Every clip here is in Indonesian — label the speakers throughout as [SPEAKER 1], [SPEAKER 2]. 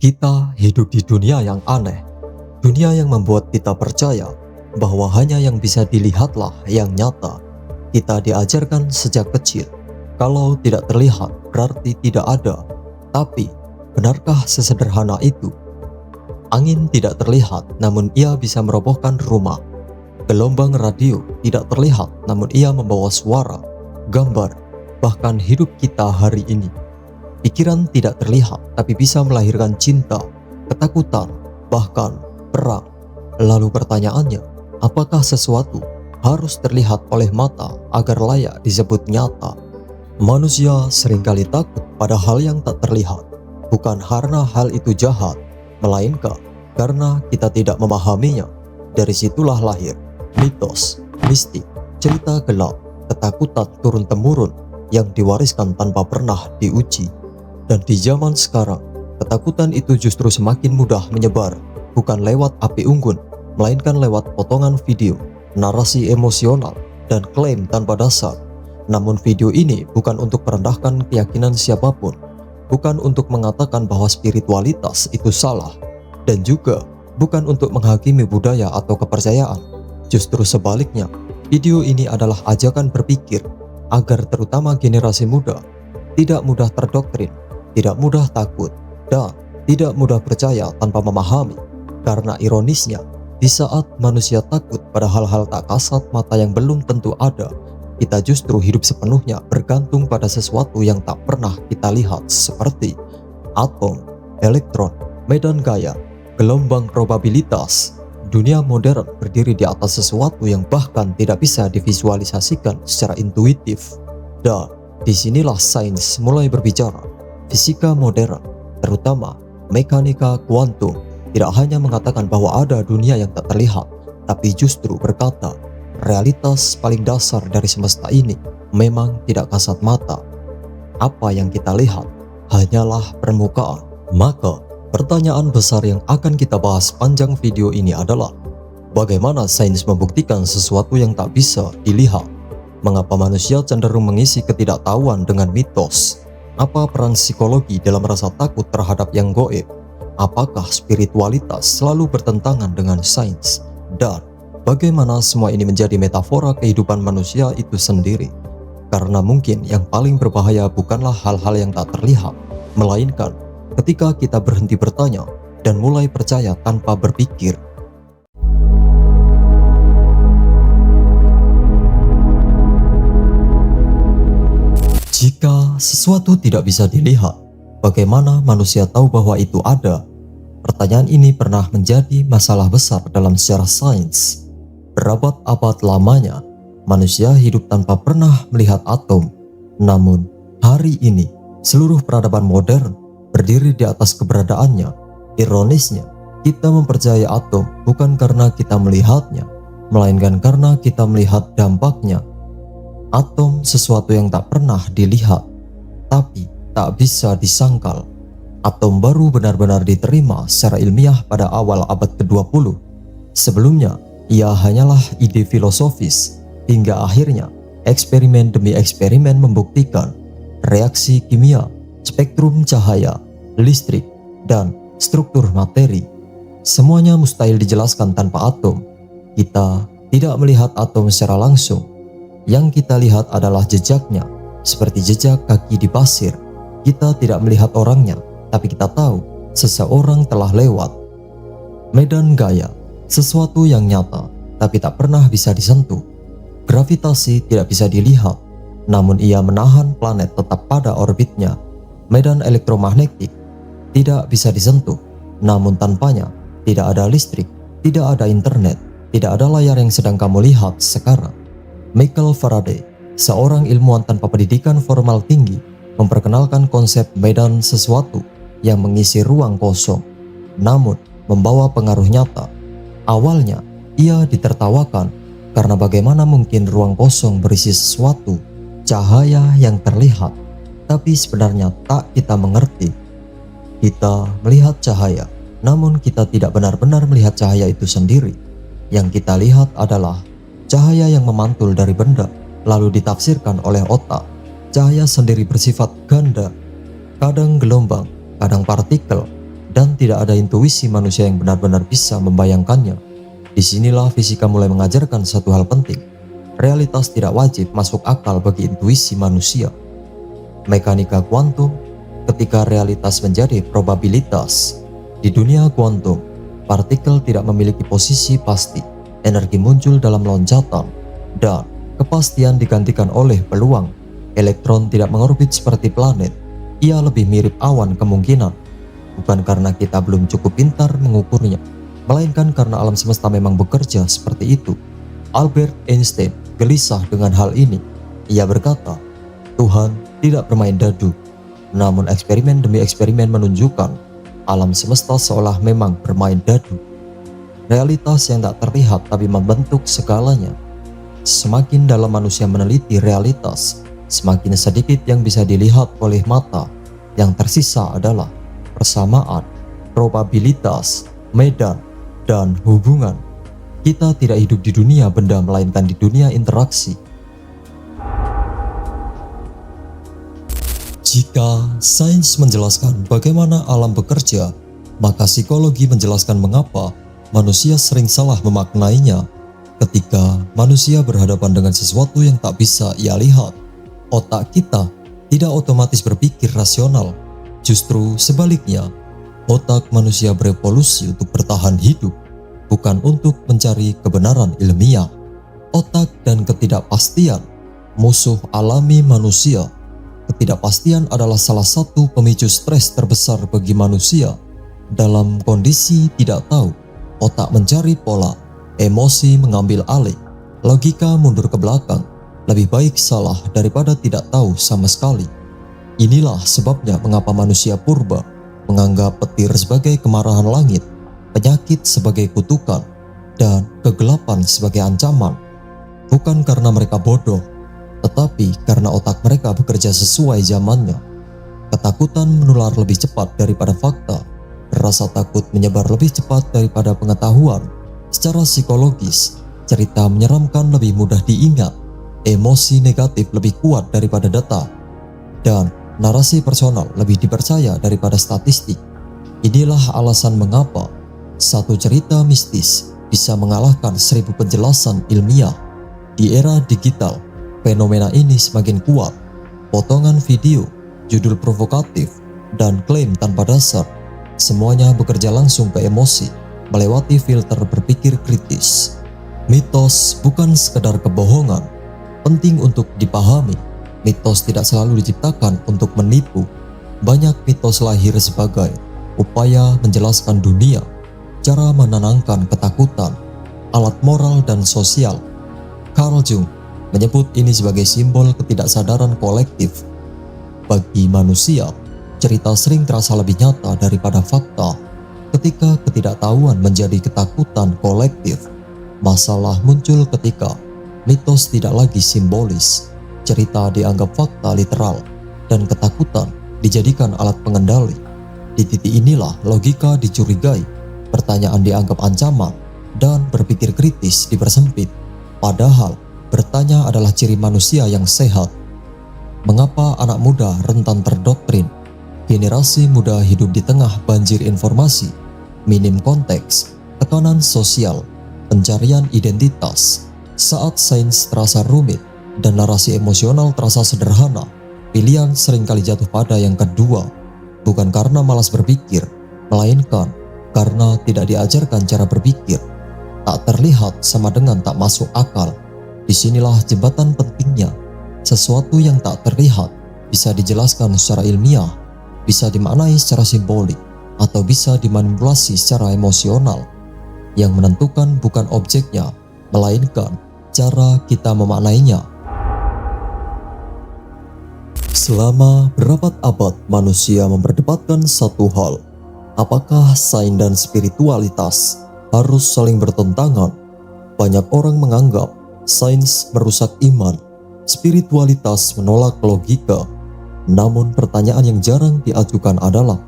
[SPEAKER 1] Kita hidup di dunia yang aneh, dunia yang membuat kita percaya bahwa hanya yang bisa dilihatlah yang nyata. Kita diajarkan sejak kecil, kalau tidak terlihat berarti tidak ada. Tapi, benarkah sesederhana itu? Angin tidak terlihat, namun ia bisa merobohkan rumah. Gelombang radio tidak terlihat, namun ia membawa suara, gambar, bahkan hidup kita hari ini. Pikiran tidak terlihat, tapi bisa melahirkan cinta, ketakutan, bahkan perang. Lalu pertanyaannya, apakah sesuatu harus terlihat oleh mata agar layak disebut nyata? Manusia seringkali takut pada hal yang tak terlihat, bukan karena hal itu jahat, melainkan karena kita tidak memahaminya. Dari situlah lahir mitos, mistik, cerita gelap, ketakutan turun-temurun yang diwariskan tanpa pernah diuji. Dan di zaman sekarang, ketakutan itu justru semakin mudah menyebar, bukan lewat api unggun, melainkan lewat potongan video, narasi emosional, dan klaim tanpa dasar. Namun video ini bukan untuk merendahkan keyakinan siapapun, bukan untuk mengatakan bahwa spiritualitas itu salah, dan juga bukan untuk menghakimi budaya atau kepercayaan. Justru sebaliknya, video ini adalah ajakan berpikir agar terutama generasi muda tidak mudah terdoktrin, tidak mudah takut, dan tidak mudah percaya tanpa memahami. Karena ironisnya, di saat manusia takut pada hal-hal tak kasat mata yang belum tentu ada, kita justru hidup sepenuhnya bergantung pada sesuatu yang tak pernah kita lihat, seperti atom, elektron, medan gaya, gelombang probabilitas. Dunia modern berdiri di atas sesuatu yang bahkan tidak bisa divisualisasikan secara intuitif. Dan disinilah sains mulai berbicara. Fisika modern, terutama mekanika kuantum, tidak hanya mengatakan bahwa ada dunia yang tak terlihat, tapi justru berkata, realitas paling dasar dari semesta ini memang tidak kasat mata. Apa yang kita lihat hanyalah permukaan. Maka, pertanyaan besar yang akan kita bahas panjang video ini adalah, bagaimana sains membuktikan sesuatu yang tak bisa dilihat? Mengapa manusia cenderung mengisi ketidaktahuan dengan mitos? Apa peran psikologi dalam rasa takut terhadap yang goib? Apakah spiritualitas selalu bertentangan dengan sains? Dan bagaimana semua ini menjadi metafora kehidupan manusia itu sendiri? Karena mungkin yang paling berbahaya bukanlah hal-hal yang tak terlihat, melainkan ketika kita berhenti bertanya dan mulai percaya tanpa berpikir. Jika sesuatu tidak bisa dilihat, bagaimana manusia tahu bahwa itu ada? Pertanyaan ini pernah menjadi masalah besar dalam sejarah sains. Berabad-abad lamanya, manusia hidup tanpa pernah melihat atom. Namun, hari ini, seluruh peradaban modern berdiri di atas keberadaannya. Ironisnya, kita mempercayai atom bukan karena kita melihatnya, melainkan karena kita melihat dampaknya. Atom sesuatu yang tak pernah dilihat, tapi tak bisa disangkal. Atom baru benar-benar diterima secara ilmiah pada awal abad ke-20. Sebelumnya, ia hanyalah ide filosofis, hingga akhirnya eksperimen demi eksperimen membuktikan reaksi kimia, spektrum cahaya, listrik, dan struktur materi. Semuanya mustahil dijelaskan tanpa atom. Kita tidak melihat atom secara langsung. Yang kita lihat adalah jejaknya, seperti jejak kaki di pasir. Kita tidak melihat orangnya, tapi kita tahu seseorang telah lewat. Medan gaya, sesuatu yang nyata, tapi tak pernah bisa disentuh. Gravitasi tidak bisa dilihat, namun ia menahan planet tetap pada orbitnya. Medan elektromagnetik tidak bisa disentuh, namun tanpanya tidak ada listrik, tidak ada internet, tidak ada layar yang sedang kamu lihat sekarang. Michael Faraday, seorang ilmuwan tanpa pendidikan formal tinggi, memperkenalkan konsep medan sesuatu yang mengisi ruang kosong, namun membawa pengaruh nyata. Awalnya, ia ditertawakan karena bagaimana mungkin ruang kosong berisi sesuatu, cahaya yang terlihat, tapi sebenarnya tak kita mengerti. Kita melihat cahaya, namun kita tidak benar-benar melihat cahaya itu sendiri. Yang kita lihat adalah cahaya yang memantul dari benda, lalu ditafsirkan oleh otak. Cahaya sendiri bersifat ganda, kadang gelombang, kadang partikel, dan tidak ada intuisi manusia yang benar-benar bisa membayangkannya. Disinilah fisika mulai mengajarkan satu hal penting. Realitas tidak wajib masuk akal bagi intuisi manusia. Mekanika kuantum, ketika realitas menjadi probabilitas. Di dunia kuantum, partikel tidak memiliki posisi pasti. Energi muncul dalam loncatan, dan kepastian digantikan oleh peluang. Elektron tidak mengorbit seperti planet. Ia lebih mirip awan kemungkinan. Bukan karena kita belum cukup pintar mengukurnya, melainkan karena alam semesta memang bekerja seperti itu. Albert Einstein gelisah dengan hal ini. Ia berkata, Tuhan tidak bermain dadu, namun eksperimen demi eksperimen menunjukkan alam semesta seolah memang bermain dadu. Realitas yang tak terlihat tapi membentuk segalanya. Semakin dalam manusia meneliti realitas, semakin sedikit yang bisa dilihat oleh mata. Yang tersisa adalah persamaan, probabilitas, medan, dan hubungan. Kita tidak hidup di dunia benda melainkan di dunia interaksi. Jika sains menjelaskan bagaimana alam bekerja, maka psikologi menjelaskan mengapa manusia sering salah memaknainya. Ketika manusia berhadapan dengan sesuatu yang tak bisa ia lihat, otak kita tidak otomatis berpikir rasional. Justru sebaliknya, otak manusia berevolusi untuk bertahan hidup, bukan untuk mencari kebenaran ilmiah. Otak dan ketidakpastian, musuh alami manusia. Ketidakpastian adalah salah satu pemicu stres terbesar bagi manusia. Dalam kondisi tidak tahu, otak mencari pola, emosi mengambil alih, logika mundur ke belakang. Lebih baik salah daripada tidak tahu sama sekali. Inilah sebabnya mengapa manusia purba menganggap petir sebagai kemarahan langit, penyakit sebagai kutukan, dan kegelapan sebagai ancaman. Bukan karena mereka bodoh, tetapi karena otak mereka bekerja sesuai zamannya. Ketakutan menular lebih cepat daripada fakta. Rasa takut menyebar lebih cepat daripada pengetahuan. Secara psikologis, cerita menyeramkan lebih mudah diingat. Emosi negatif lebih kuat daripada data. Dan narasi personal lebih dipercaya daripada statistik. Inilah alasan mengapa satu cerita mistis bisa mengalahkan 1000 penjelasan ilmiah. Di era digital, fenomena ini semakin kuat. Potongan video, judul provokatif, dan klaim tanpa dasar, semuanya bekerja langsung ke emosi, melewati filter berpikir kritis. Mitos bukan sekedar kebohongan, penting untuk dipahami. Mitos tidak selalu diciptakan untuk menipu. Banyak mitos lahir sebagai upaya menjelaskan dunia, cara menenangkan ketakutan, alat moral dan sosial. Carl Jung menyebut ini sebagai simbol ketidaksadaran kolektif. Bagi manusia, cerita sering terasa lebih nyata daripada fakta. Ketika ketidaktahuan menjadi ketakutan kolektif, masalah muncul ketika mitos tidak lagi simbolis. Cerita dianggap fakta literal, dan ketakutan dijadikan alat pengendali. Di titik inilah logika dicurigai, pertanyaan dianggap ancaman, dan berpikir kritis dipersempit. Padahal, bertanya adalah ciri manusia yang sehat. Mengapa anak muda rentan terdoktrin? Generasi muda hidup di tengah banjir informasi, minim konteks, tekanan sosial, pencarian identitas. Saat sains terasa rumit dan narasi emosional terasa sederhana, pilihan seringkali jatuh pada yang kedua, bukan karena malas berpikir, melainkan karena tidak diajarkan cara berpikir. Tak terlihat sama dengan tak masuk akal. Disinilah jembatan pentingnya. Sesuatu yang tak terlihat bisa dijelaskan secara ilmiah, bisa dimaknai secara simbolik, atau bisa dimanipulasi secara emosional. Yang menentukan bukan objeknya, melainkan cara kita memaknainya. Selama berabad-abad manusia memperdebatkan satu hal, apakah sains dan spiritualitas harus saling bertentangan? Banyak orang menganggap sains merusak iman, spiritualitas menolak logika. Namun pertanyaan yang jarang diajukan adalah,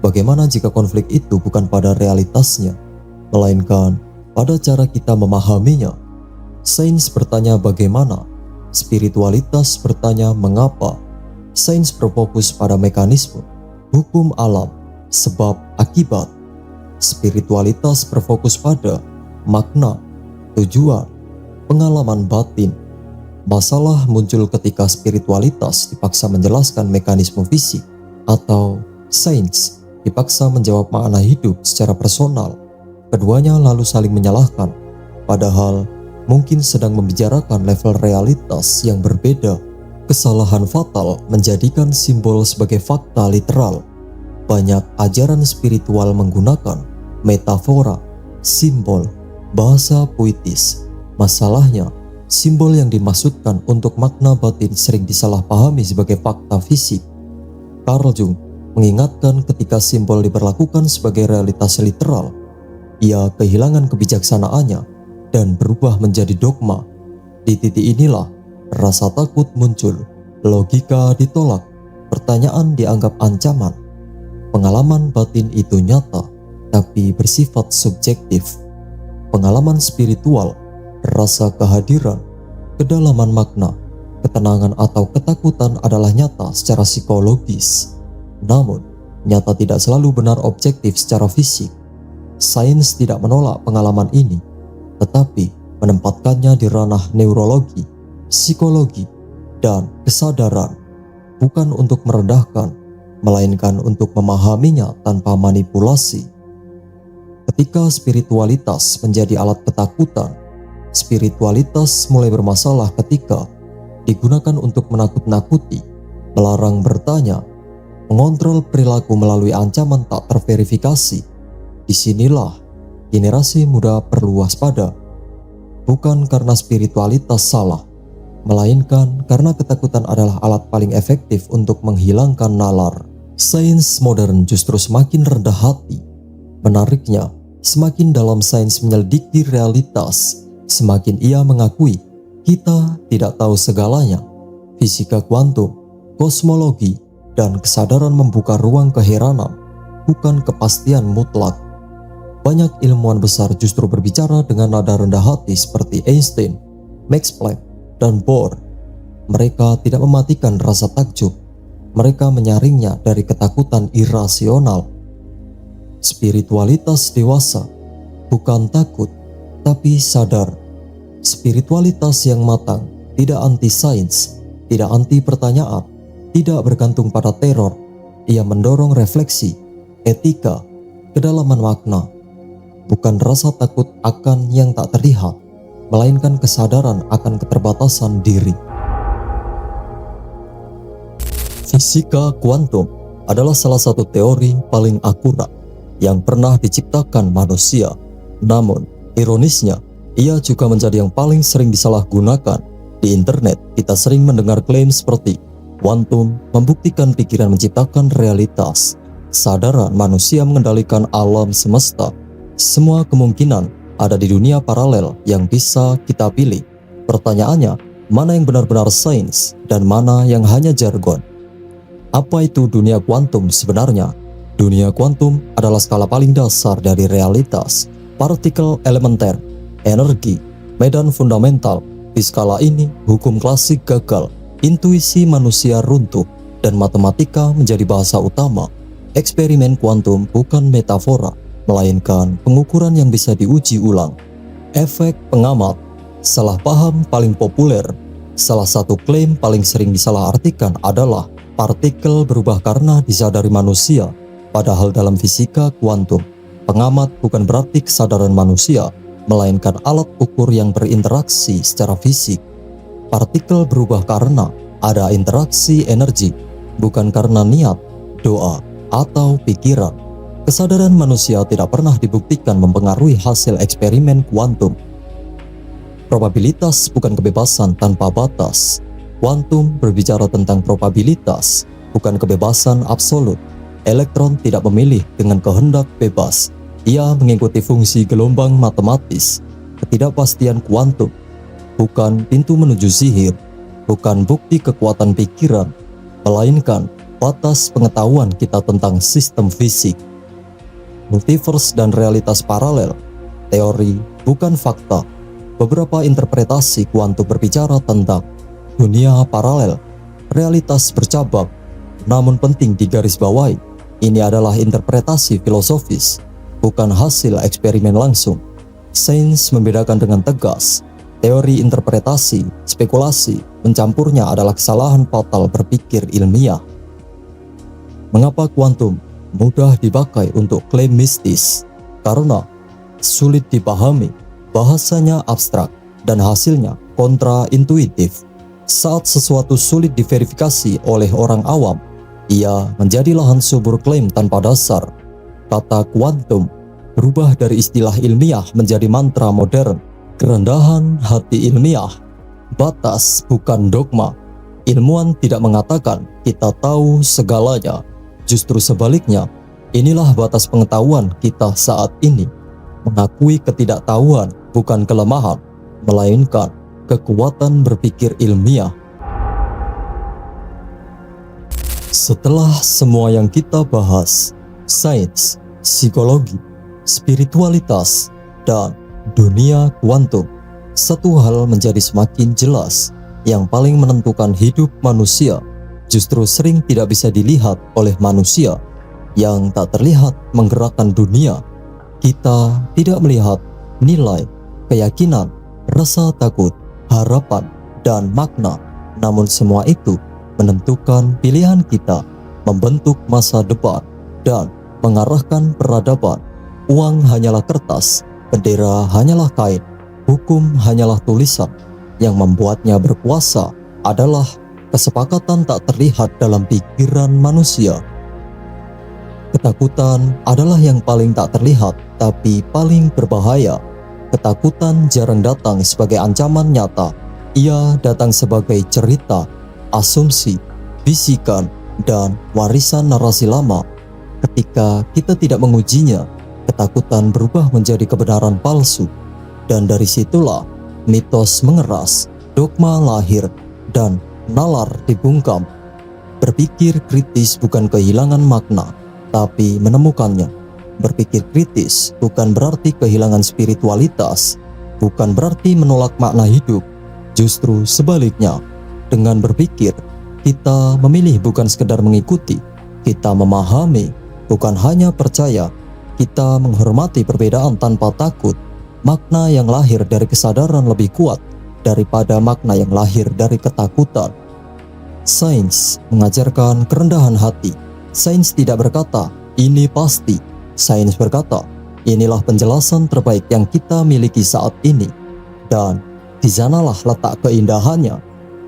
[SPEAKER 1] bagaimana jika konflik itu bukan pada realitasnya, melainkan pada cara kita memahaminya? Sains bertanya bagaimana, spiritualitas bertanya mengapa. Sains berfokus pada mekanisme, hukum alam, sebab akibat. Spiritualitas berfokus pada makna, tujuan, pengalaman batin. Masalah muncul ketika spiritualitas dipaksa menjelaskan mekanisme fisik atau sains dipaksa menjawab makna hidup secara personal. Keduanya lalu saling menyalahkan, padahal mungkin sedang membicarakan level realitas yang berbeda. Kesalahan fatal menjadikan simbol sebagai fakta literal. Banyak ajaran spiritual menggunakan metafora, simbol, bahasa puitis. Masalahnya, simbol yang dimaksudkan untuk makna batin sering disalahpahami sebagai fakta fisik. Carl Jung mengingatkan ketika simbol diperlakukan sebagai realitas literal, ia kehilangan kebijaksanaannya dan berubah menjadi dogma. Di titik inilah rasa takut muncul, logika ditolak, pertanyaan dianggap ancaman. Pengalaman batin itu nyata, tapi bersifat subjektif. Pengalaman spiritual, rasa kehadiran, kedalaman makna, ketenangan atau ketakutan adalah nyata secara psikologis. Namun, nyata tidak selalu benar objektif secara fisik. Sains tidak menolak pengalaman ini, tetapi menempatkannya di ranah neurologi, psikologi, dan kesadaran, bukan untuk merendahkan, melainkan untuk memahaminya tanpa manipulasi. Ketika spiritualitas menjadi alat ketakutan, spiritualitas mulai bermasalah ketika digunakan untuk menakut-nakuti, melarang bertanya, mengontrol perilaku melalui ancaman tak terverifikasi. Disinilah generasi muda perlu waspada, bukan karena spiritualitas salah, melainkan karena ketakutan adalah alat paling efektif untuk menghilangkan nalar. Sains modern justru semakin rendah hati. Menariknya, semakin dalam sains menyelidiki realitas, semakin ia mengakui kita tidak tahu segalanya. Fisika kuantum, kosmologi, dan kesadaran membuka ruang keheranan, bukan kepastian mutlak. Banyak ilmuwan besar justru berbicara dengan nada rendah hati seperti Einstein, Max Planck, dan Bohr. Mereka tidak mematikan rasa takjub, mereka menyaringnya dari ketakutan irasional. Spiritualitas dewasa bukan takut, tapi sadar. Spiritualitas yang matang tidak anti sains, tidak anti pertanyaan, tidak bergantung pada teror. Ia mendorong refleksi, etika, kedalaman makna. Bukan rasa takut akan yang tak terlihat, melainkan kesadaran akan keterbatasan diri. Fisika kuantum adalah salah satu teori paling akurat yang pernah diciptakan manusia. Namun, ironisnya, ia juga menjadi yang paling sering disalahgunakan. Di internet, kita sering mendengar klaim seperti kuantum membuktikan pikiran menciptakan realitas, kesadaran manusia mengendalikan alam semesta. Semua kemungkinan ada di dunia paralel yang bisa kita pilih. Pertanyaannya, mana yang benar-benar sains dan mana yang hanya jargon? Apa itu dunia kuantum sebenarnya? Dunia kuantum adalah skala paling dasar dari realitas, partikel elementer, energi, medan fundamental. Di skala ini, hukum klasik gagal, intuisi manusia runtuh, dan matematika menjadi bahasa utama. Eksperimen kuantum bukan metafora, melainkan pengukuran yang bisa diuji ulang. Efek pengamat, salah paham paling populer. Salah satu klaim paling sering disalahartikan adalah partikel berubah karena disadari manusia. Padahal dalam fisika kuantum, pengamat bukan berarti kesadaran manusia, melainkan alat ukur yang berinteraksi secara fisik. Partikel berubah karena ada interaksi energi, bukan karena niat, doa, atau pikiran. Kesadaran manusia tidak pernah dibuktikan mempengaruhi hasil eksperimen kuantum. Probabilitas bukan kebebasan tanpa batas. Kuantum berbicara tentang probabilitas, bukan kebebasan absolut. Elektron tidak memilih dengan kehendak bebas. Ia mengikuti fungsi gelombang matematis. Ketidakpastian kuantum bukan pintu menuju sihir, bukan bukti kekuatan pikiran, melainkan batas pengetahuan kita tentang sistem fisik. Multiverse dan realitas paralel, teori bukan fakta. Beberapa interpretasi kuantum berbicara tentang dunia paralel, realitas bercabang. Namun penting digarisbawahi, Ini adalah interpretasi filosofis, bukan hasil eksperimen langsung. Sains membedakan dengan tegas. Teori, interpretasi, spekulasi, mencampurnya adalah kesalahan fatal berpikir ilmiah. Mengapa kuantum mudah dipakai untuk klaim mistis? Karena sulit dipahami, bahasanya abstrak, dan hasilnya kontraintuitif. Saat sesuatu sulit diverifikasi oleh orang awam, ia menjadi lahan subur klaim tanpa dasar. Kata kuantum berubah dari istilah ilmiah menjadi mantra modern. Kerendahan hati ilmiah, batas bukan dogma. Ilmuwan tidak mengatakan kita tahu segalanya. Justru sebaliknya, inilah batas pengetahuan kita saat ini. Mengakui ketidaktahuan bukan kelemahan, melainkan kekuatan berpikir ilmiah. Setelah semua yang kita bahas, sains, psikologi, spiritualitas, dan dunia kuantum, satu hal menjadi semakin jelas. Yang paling menentukan hidup manusia justru sering tidak bisa dilihat oleh manusia. Yang tak terlihat menggerakkan dunia. Kita tidak melihat nilai, keyakinan, rasa takut, harapan, dan makna. Namun semua itu menentukan pilihan kita, membentuk masa depan, dan mengarahkan peradaban. Uang hanyalah kertas, bendera hanyalah kain, hukum hanyalah tulisan. Yang membuatnya berkuasa adalah kesepakatan tak terlihat dalam pikiran manusia. Ketakutan adalah yang paling tak terlihat tapi paling berbahaya. Ketakutan jarang datang sebagai ancaman nyata. Ia datang sebagai cerita, asumsi, bisikan, dan warisan narasi lama. Ketika kita tidak mengujinya, ketakutan berubah menjadi kebenaran palsu, dan dari situlah mitos mengeras, dogma lahir, dan nalar dibungkam. Berpikir kritis bukan kehilangan makna, tapi menemukannya. Berpikir kritis bukan berarti kehilangan spiritualitas, bukan berarti menolak makna hidup. Justru sebaliknya, dengan berpikir, kita memilih bukan sekedar mengikuti, kita memahami, bukan hanya percaya. Kita menghormati perbedaan tanpa takut. Makna yang lahir dari kesadaran lebih kuat daripada makna yang lahir dari ketakutan. Sains mengajarkan kerendahan hati. Sains tidak berkata, ini pasti. Sains berkata, inilah penjelasan terbaik yang kita miliki saat ini. Dan di sanalah letak keindahannya.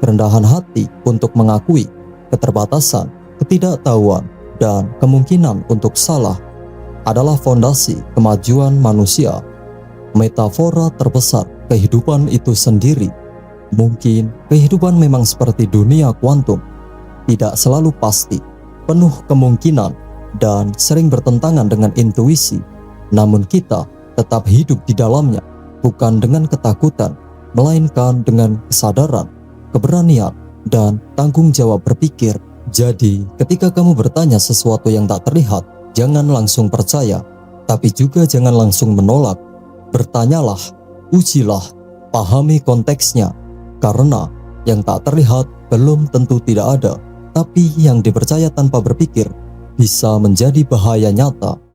[SPEAKER 1] Kerendahan hati untuk mengakui keterbatasan, ketidaktahuan, dan kemungkinan untuk salah adalah fondasi kemajuan manusia. Metafora terbesar kehidupan itu sendiri. Mungkin kehidupan memang seperti dunia kuantum, tidak selalu pasti, penuh kemungkinan, dan sering bertentangan dengan intuisi. Namun kita tetap hidup di dalamnya, bukan dengan ketakutan, melainkan dengan kesadaran, keberanian, dan tanggung jawab berpikir. Jadi, ketika kamu bertanya sesuatu yang tak terlihat, jangan langsung percaya, tapi juga jangan langsung menolak. Bertanyalah, ujilah, pahami konteksnya, karena yang tak terlihat belum tentu tidak ada, tapi yang dipercaya tanpa berpikir bisa menjadi bahaya nyata.